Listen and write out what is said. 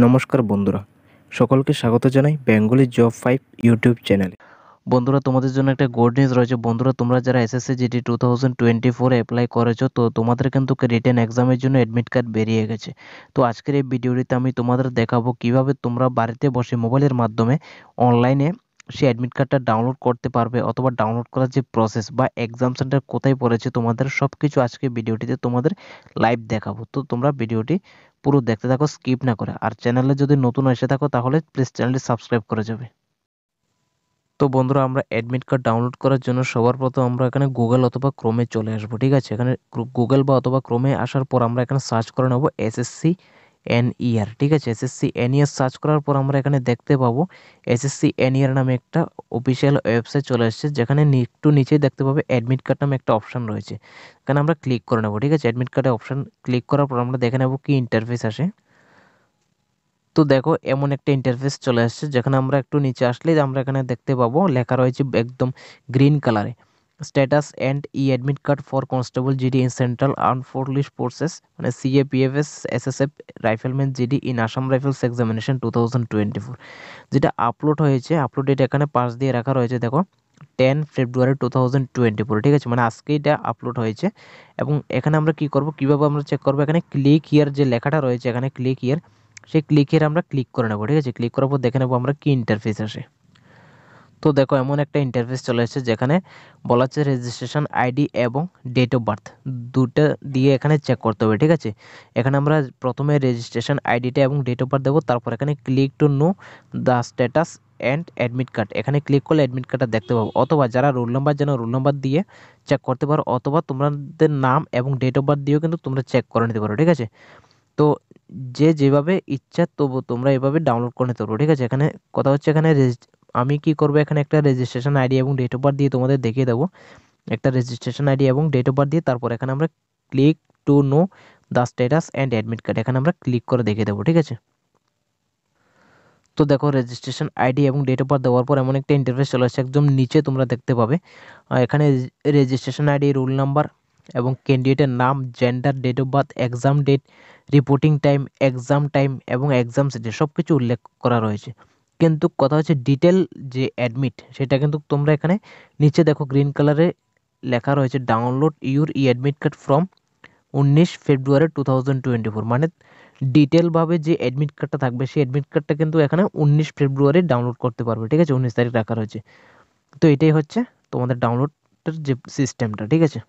নমস্কার বন্ধুরা, সকলকে স্বাগত জানাই বেঙ্গলি জব 5 ইউটিউব চ্যানেলে। বন্ধুরা, তোমাদের জন্য একটা গুড নিউজ রয়েছে। বন্ধুরা, তোমরা যারা এসএসসি জিডি 2024 অ্যাপ্লাই করেছো, তো তোমাদের কিন্তু রিটেন এক্সামের জন্য অ্যাডমিট কার্ড বেরিয়ে গেছে। তো আজকের এই ভিডিওটিতে আমি তোমাদের দেখাবো কিভাবে তোমরা বাড়িতে বসে মোবাইলের মাধ্যমে অনলাইনে সেই অ্যাডমিট কার্ডটা ডাউনলোড করতে পারবে, অথবা ডাউনলোড করার যে প্রসেস বা এক্সাম সেন্টার কোথায় পড়েছে তোমাদের সব কিছু আজকে ভিডিওটিতে তোমাদের লাইভ দেখাবো। তো তোমরা ভিডিওটি পুরো দেখতে থাকো, স্কিপ না করে। আর চ্যানেলে যদি নতুন এসে থাকো তাহলে প্লিজ চ্যানেলটি সাবস্ক্রাইব করে যাবে। তো বন্ধুরা, আমরা অ্যাডমিট কার্ড ডাউনলোড করার জন্য সবার প্রথম আমরা এখানে গুগল অথবা ক্রোমে চলে আসবো। ঠিক আছে, এখানে গুগল বা অথবা ক্রোমে আসার পর আমরা এখানে সার্চ করে নেবো এসএসসি এনইআর। ঠিক আছে, এসএসসি এনইআর সার্চ করার পর আমরা এখানে দেখতে পাবো এসএসসি এনইআর নামে একটা অফিসিয়াল ওয়েবসাইট চলে এসেছে, যেখানে একটু নিচেই দেখতে পাবে অ্যাডমিট কার্ড নামে একটা অপশন রয়েছে। এখানে আমরা ক্লিক করে নেবো। ঠিক আছে, অ্যাডমিট কার্ডের অপশন ক্লিক করার পর আমরা দেখে নেবো কি ইন্টারফেস আসে। তো দেখো, এমন একটা ইন্টারফেস চলে আসছে, যেখানে আমরা একটু নিচে আসলেই আমরা এখানে দেখতে পাবো লেখা রয়েছে একদম গ্রিন কালারে, status and e admit card for constable GD in central arm police forces, মানে CAPFs SSF rifleman GD in Assam rifles examination 2024, যেটা আপলোড হয়েছে। আপলোড ডেট এখানে পাশ দিয়ে রাখা রয়েছে, দেখো 10 ফেব্রুয়ারি 2024। ঠিক আছে, মানে আজকে এটা আপলোড হয়েছে। এবং এখানে আমরা কি করব, কিভাবে আমরা চেক করবো, এখানে ক্লিক হিয়ার যে লেখাটা রয়েছে, এখানে ক্লিক হিয়ার, সেই ক্লিকের আমরা ক্লিক করে নেবো। ঠিক আছে, ক্লিক করার পর দেখে নেবো আমরা কি ইন্টারফেস আসে। তো দেখো, এমন একটা ইন্টারফেস চলে এসেছে, যেখানে বলা হচ্ছে রেজিস্ট্রেশন আইডি এবং ডেট অফ বার্থ দুটো দিয়ে এখানে চেক করতে হবে। ঠিক আছে, এখানে আমরা প্রথমে রেজিস্ট্রেশন আইডিটা এবং ডেট অফ বার্থ দেবো, তারপর এখানে click to know the status and admit card, এখানে ক্লিক করলে অ্যাডমিট কার্ডটা দেখতে পাবো। অথবা যারা রোল নাম্বার জানো, রোল নাম্বার দিয়ে চেক করতে পারো, অথবা তোমাদের নাম এবং ডেট অফ বার্থ দিয়েও কিন্তু তোমরা চেক করে নিতে পারো। ঠিক আছে, তো যে যেভাবে ইচ্ছা তবু তোমরা এভাবে ডাউনলোড করে নিতে পারো। ঠিক আছে, এখানে কথা হচ্ছে, এখানে আমি কি করবো, এখানে একটা রেজিস্ট্রেশন আইডি এবং ডেট অফ বার্থ দিয়ে তোমাদের দেখিয়ে দেবো। একটা রেজিস্ট্রেশন আইডি এবং ডেট অফ বার্থ দিয়ে তারপর এখানে আমরা click to know the status and admit card, এখানে আমরা ক্লিক করে দেখিয়ে দেবো। ঠিক আছে, তো দেখো, রেজিস্ট্রেশন আইডি এবং ডেট অফ বার্থ দেওয়ার পর এমন একটা ইন্টারফেস চলে আসছে, একদম নিচে তোমরা দেখতে পাবে এখানে রেজিস্ট্রেশন আইডি, রোল নাম্বার এবং ক্যান্ডিডেটের নাম, gender, date of birth, exam date, reporting time এবং এক্সাম সিটি সব কিছু উল্লেখ করা রয়েছে। কিন্তু কথা হচ্ছে, ডিটেল যে অ্যাডমিট সেটা কিন্তু তোমরা এখানে নিচে দেখো গ্রিন কালারে লেখা রয়েছে, download your E admit card from 19 ফেব্রুয়ারি 2024, মানে ডিটেলভাবে যে অ্যাডমিট কার্ডটা থাকবে সেই অ্যাডমিট কার্ডটা কিন্তু এখানে 19 ফেব্রুয়ারি ডাউনলোড করতে পারবে। ঠিক আছে, 19 তারিখ রাখা রয়েছে। তো এটাই হচ্ছে তোমাদের ডাউনলোডের যে সিস্টেমটা। ঠিক আছে,